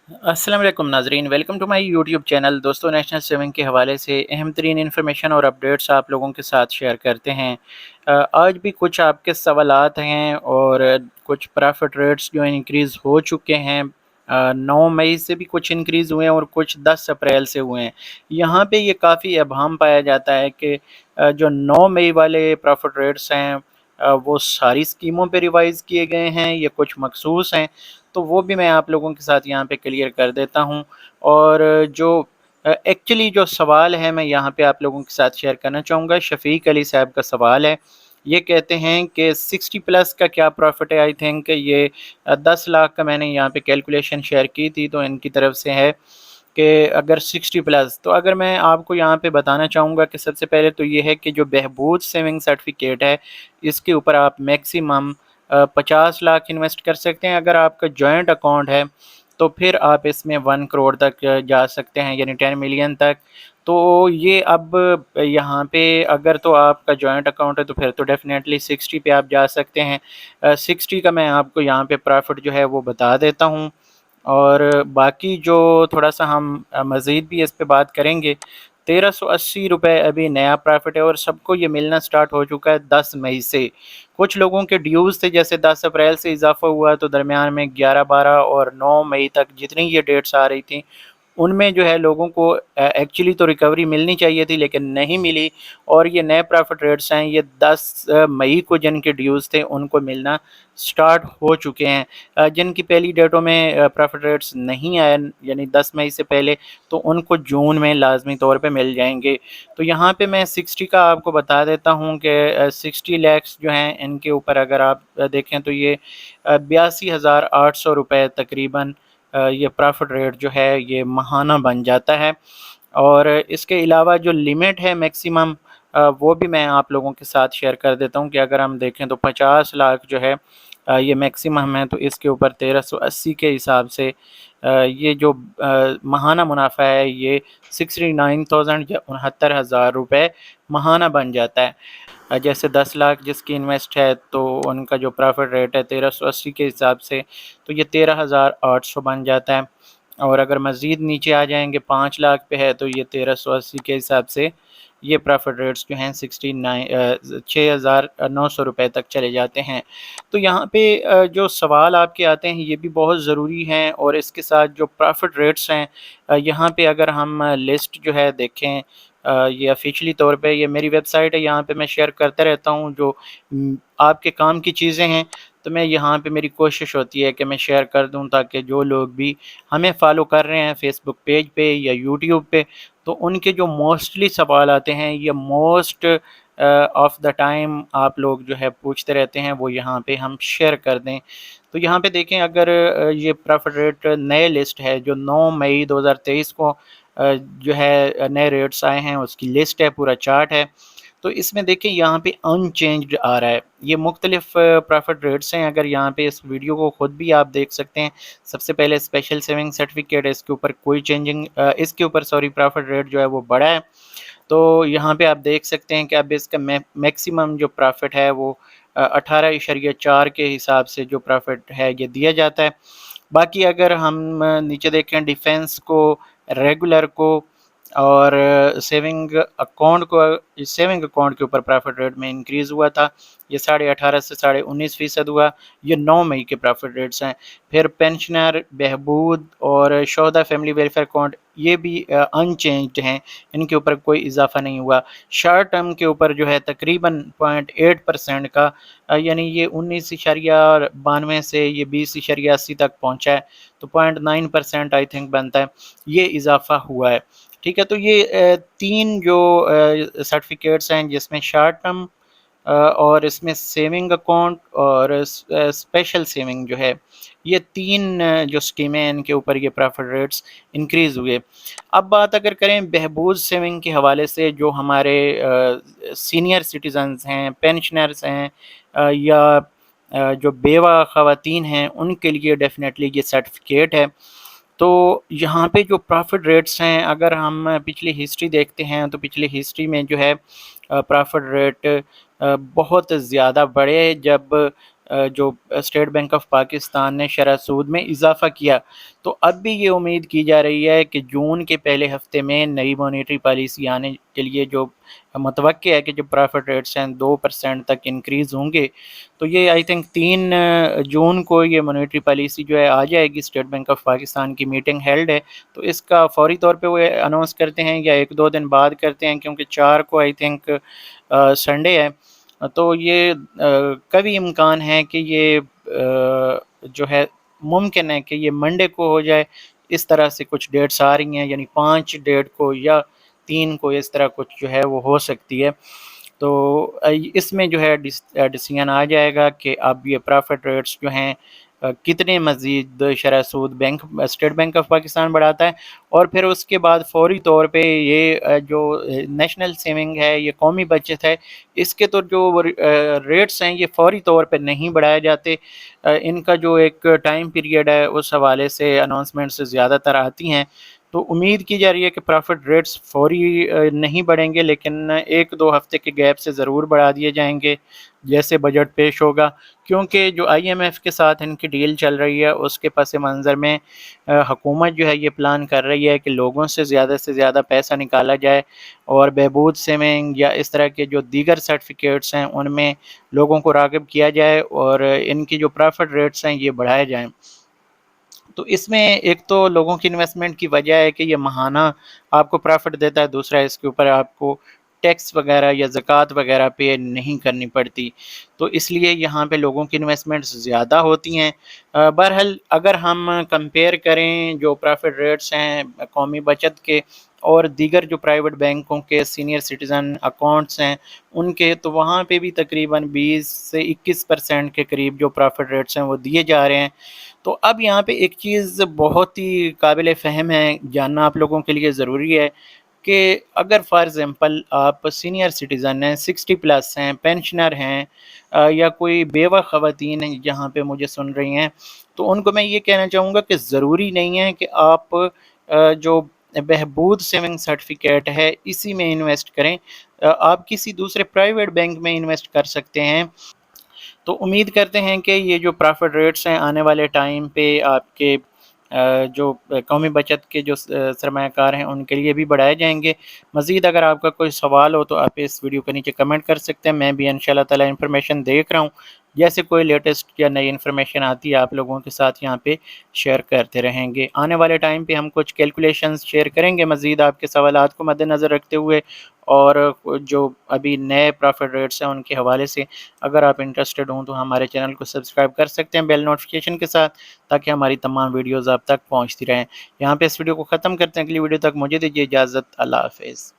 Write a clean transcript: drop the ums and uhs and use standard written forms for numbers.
अस्सलाम वालेकुम नाजरीन, welcome to my YouTube channel. दोस्तों, नेशनल सेविंग के हवाले से अहम तरीन इन्फॉर्मेशन और अपडेट्स आप लोगों के साथ शेयर करते हैं। आज भी कुछ आपके सवालात हैं और कुछ प्रॉफिट रेट्स जो इंक्रीज़ हो चुके हैं। 9 मई से भी कुछ इंक्रीज़ हुए हैं और कुछ 10 अप्रैल से हुए हैं। यहाँ पे ये काफ़ी अभाम पाया जाता है कि जो 9 मई वाले प्रॉफिट रेट्स हैं वो सारी स्कीमों पे रिवाइज़ किए गए हैं या कुछ मखसूस हैं। तो वो भी मैं आप लोगों के साथ यहाँ पे क्लियर कर देता हूँ। और जो एक्चुअली जो सवाल है मैं यहाँ पे आप लोगों के साथ शेयर करना चाहूँगा। शफ़ीक अली साहब का सवाल है। ये कहते हैं कि 60 प्लस का क्या प्रॉफिट है। आई थिंक ये 10 लाख का मैंने यहाँ पे कैलकुलेशन शेयर की थी, तो इनकी तरफ से है कि अगर 60 प्लस, तो अगर मैं आपको यहाँ पे बताना चाहूँगा कि सबसे पहले तो ये है कि जो बहबूद सेविंग सर्टिफिकेट है, इसके ऊपर आप मैक्सिमम 50 लाख इन्वेस्ट कर सकते हैं। अगर आपका जॉइंट अकाउंट है तो फिर आप इसमें 1 करोड़ तक जा सकते हैं, यानी 10 मिलियन तक। तो ये अब यहाँ पे अगर तो आपका जॉइंट अकाउंट है तो फिर तो डेफिनेटली 60 पे आप जा सकते हैं। 60 का मैं आपको यहाँ पे प्रॉफिट जो है वो बता देता हूँ। और बाकी जो थोड़ा-सा हम मज़ीद भी इस पे बात करेंगे। 1380 रुपए अभी नया प्रॉफ़िट है और सबको ये मिलना स्टार्ट हो चुका है 10 मई से। कुछ लोगों के ड्यूज़ थे, जैसे 10 अप्रैल से इज़ाफ़ा हुआ तो दरमियान में 11, 12 और 9 मई तक जितनी ये डेट्स आ रही थी, उनमें जो है लोगों को एक्चुअली तो रिकवरी मिलनी चाहिए थी लेकिन नहीं मिली। और ये नए प्रॉफिट रेट्स हैं, ये 10 मई को जिनके ड्यूज़ थे उनको मिलना स्टार्ट हो चुके हैं। जिनकी पहली डेटों में प्रॉफिट रेट्स नहीं आए, यानी 10 मई से पहले, तो उनको जून में लाजमी तौर पे मिल जाएंगे। तो यहाँ पे मैं 60 का आपको बता देता हूँ कि 60 लैक्स जो हैं इनके ऊपर अगर आप देखें तो ये 82,800 रुपये तकरीबन ये प्रॉफिट रेट जो है ये माहाना बन जाता है। और इसके अलावा जो लिमिट है मैक्सिमम, वो भी मैं आप लोगों के साथ शेयर कर देता हूँ कि अगर हम देखें तो 50 लाख जो है ये मैक्सिमम है। तो इसके ऊपर 1380 के हिसाब से ये जो माहाना मुनाफा है ये 69,000 या 69,000 रुपये माहाना बन जाता है। जैसे 10 लाख जिसकी इन्वेस्ट है तो उनका जो प्रॉफिट रेट है 1380 के हिसाब से, तो ये 13,800 बन जाता है। और अगर मज़ीद नीचे आ जाएंगे 5 लाख पे है तो ये 1380 के हिसाब से ये प्रॉफिट रेट्स जो हैं 6,900 रुपये तक चले जाते हैं। तो यहाँ पे जो सवाल आपके आते हैं ये भी बहुत ज़रूरी हैं। और इसके साथ जो प्रॉफिट रेट्स हैं, यहाँ पे अगर हम लिस्ट जो है देखें, ये ऑफिशियली तौर पे ये मेरी वेबसाइट है, यहाँ पे मैं शेयर करता रहता हूँ जो आपके काम की चीज़ें हैं। तो मैं यहाँ पे मेरी कोशिश होती है कि मैं शेयर कर दूँ ताकि जो लोग भी हमें फ़ॉलो कर रहे हैं फ़ेसबुक पेज पे या यूट्यूब पे, तो उनके जो मोस्टली सवाल आते हैं ये मोस्ट ऑफ़ द टाइम आप लोग जो है पूछते रहते हैं, वो यहाँ पे हम शेयर कर दें। तो यहाँ पे देखें, अगर ये प्रॉफिट रेट नए लिस्ट है जो 9 मई 2023 को जो है नए रेट्स आए हैं, उसकी लिस्ट है, पूरा चार्ट है। तो इसमें देखें यहाँ पे अनचेंज्ड आ रहा है। ये मुख्तलिफ प्रॉफिट रेट्स हैं। अगर यहाँ पे इस वीडियो को ख़ुद भी आप देख सकते हैं। सबसे पहले स्पेशल सेविंग सर्टिफिकेट है, इसके ऊपर कोई चेंजिंग इसके ऊपर सॉरी प्रॉफिट रेट जो है वो बढ़ा है। तो यहाँ पे आप देख सकते हैं कि अब इसका मैक्सिमम जो प्रॉफिट है वो 18.4 के हिसाब से जो प्रॉफिट है ये दिया जाता है। बाकी अगर हम नीचे देखें डिफेंस को, रेगुलर को और सेविंग अकाउंट के ऊपर प्रॉफिट रेट में इंक्रीज़ हुआ था। ये 18.5 से 19.5% हुआ। ये 9 मई के प्रॉफिट रेट्स हैं। फिर पेंशनर, बहबूद और शोहदा फैमिली वेलफेयर अकाउंट ये भी अनचेंज्ड हैं, इनके ऊपर कोई इजाफा नहीं हुआ। शॉर्ट टर्म के ऊपर जो है तकरीबन 0.8% का यानी ये 19.92 से ये 20.80 तक पहुँचा है। तो 0.9% आई थिंक बनता है, ये इजाफा हुआ है। ठीक है, तो ये 3 जो सर्टिफिकेट्स हैं जिसमें शॉर्ट टर्म और इसमें सेविंग अकाउंट और स्पेशल सेविंग जो है, ये 3 जो स्कीमें हैं इनके ऊपर ये प्रॉफिट रेट्स इंक्रीज़ हुए। अब बात अगर करें बहबूद सेविंग के हवाले से, जो हमारे सीनियर सिटीज़न्स हैं, पेंशनर्स हैं या जो बेवा ख़वातीन हैं, उनके लिए डेफ़िनेटली ये सर्टिफिकेट है। तो यहाँ पे जो प्रॉफिट रेट्स हैं, अगर हम पिछली हिस्ट्री देखते हैं तो पिछली हिस्ट्री में जो है प्रॉफिट रेट बहुत ज़्यादा बढ़े जब جو اسٹیٹ بینک آف پاکستان نے شرح سود میں اضافہ کیا، تو اب بھی یہ امید کی جا رہی ہے کہ جون کے پہلے ہفتے میں نئی مانیٹری پالیسی آنے کے لیے جو متوقع ہے کہ جو پرافٹ ریٹس ہیں 2% تک انکریز ہوں گے، تو یہ آئی تھنک 3 جون کو یہ مانیٹری پالیسی جو ہے آ جائے گی۔ اسٹیٹ بینک آف پاکستان کی میٹنگ ہیلڈ ہے، تو اس کا فوری طور پہ وہ اناؤنس کرتے ہیں یا 1-2 دن بعد کرتے ہیں، کیونکہ 4 کو آئی تھنک سنڈے ہے، تو یہ کبھی امکان ہے کہ یہ جو ہے ممکن ہے کہ یہ منڈے کو ہو جائے۔ اس طرح سے کچھ ڈیٹس آ رہی ہیں، یعنی 5 ڈیٹ کو یا 3 کو، اس طرح کچھ جو ہے وہ ہو سکتی ہے۔ تو اس میں جو ہے ڈیسیژن آ جائے گا کہ اب یہ پرافٹ ریٹس جو ہیں کتنے مزید شرح سود اسٹیٹ بینک آف پاکستان بڑھاتا ہے، اور پھر اس کے بعد فوری طور پہ یہ جو نیشنل سیونگ ہے، یہ قومی بچت ہے، اس کے تو جو ریٹس ہیں یہ فوری طور پہ نہیں بڑھائے جاتے۔ ان کا جو ایک ٹائم پیریڈ ہے اس حوالے سے اناؤنسمنٹس زیادہ تر آتی ہیں، تو امید کی جا رہی ہے کہ پرافٹ ریٹس فوری نہیں بڑھیں گے، لیکن 1-2 ہفتے کے گیپ سے ضرور بڑھا دیے جائیں گے جیسے بجٹ پیش ہوگا، کیونکہ جو آئی ایم ایف کے ساتھ ان کی ڈیل چل رہی ہے اس کے پس منظر میں حکومت جو ہے یہ پلان کر رہی ہے کہ لوگوں سے زیادہ پیسہ نکالا جائے، اور بہبود سیونگ یا اس طرح کے جو دیگر سرٹیفکیٹس ہیں ان میں لوگوں کو راغب کیا جائے، اور ان کی جو پرافٹ ریٹس ہیں یہ بڑھائے جائیں۔ تو اس میں ایک تو لوگوں کی انویسٹمنٹ کی وجہ ہے کہ یہ ماہانہ آپ کو پرافٹ دیتا ہے، دوسرا اس کے اوپر آپ کو ٹیکس وغیرہ یا زکوٰۃ وغیرہ پے نہیں کرنی پڑتی، تو اس لیے یہاں پہ لوگوں کی انویسٹمنٹس زیادہ ہوتی ہیں۔ بہرحال اگر ہم کمپیئر کریں جو پرافٹ ریٹس ہیں قومی بچت کے اور دیگر جو پرائیویٹ بینکوں کے سینئر سٹیزن اکاؤنٹس ہیں ان کے، تو وہاں پہ بھی تقریباً 20 سے 21% کے قریب جو پرافٹ ریٹس ہیں وہ دیے جا رہے ہیں۔ تو اب یہاں پہ ایک چیز بہت ہی قابل فہم ہے، جاننا آپ لوگوں کے لیے ضروری ہے کہ اگر فار ایگزامپل آپ سینئر سٹیزن ہیں، 60+ ہیں، پینشنر ہیں، یا کوئی بیوہ خواتین ہیں جہاں پہ مجھے سن رہی ہیں، تو ان کو میں یہ کہنا چاہوں گا کہ ضروری نہیں ہے کہ آپ جو بہبود سیونگ سرٹیفکیٹ ہے اسی میں انویسٹ کریں، آپ کسی دوسرے پرائیویٹ بینک میں انویسٹ کر سکتے ہیں۔ تو امید کرتے ہیں کہ یہ جو پرافٹ ریٹس ہیں آنے والے ٹائم پہ آپ کے جو قومی بچت کے جو سرمایہ کار ہیں ان کے لیے بھی بڑھائے جائیں گے۔ مزید اگر آپ کا کوئی سوال ہو تو آپ اس ویڈیو کے نیچے کمنٹ کر سکتے ہیں، میں بھی انشاءاللہ تعالی انفارمیشن دیکھ رہا ہوں، جیسے کوئی لیٹسٹ یا نئی انفارمیشن آتی ہے آپ لوگوں کے ساتھ یہاں پہ شیئر کرتے رہیں گے۔ آنے والے ٹائم پہ ہم کچھ کیلکولیشنز شیئر کریں گے مزید آپ کے سوالات کو مد نظر رکھتے ہوئے، اور جو ابھی نئے پرافٹ ریٹس ہیں ان کے حوالے سے اگر آپ انٹرسٹڈ ہوں تو ہمارے چینل کو سبسکرائب کر سکتے ہیں بیل نوٹیفیکیشن کے ساتھ، تاکہ ہماری تمام ویڈیوز آپ تک پہنچتی رہیں۔ یہاں پہ اس ویڈیو کو ختم کرتے ہیں، اگلی ویڈیو تک مجھے دیجیے اجازت، اللہ حافظ۔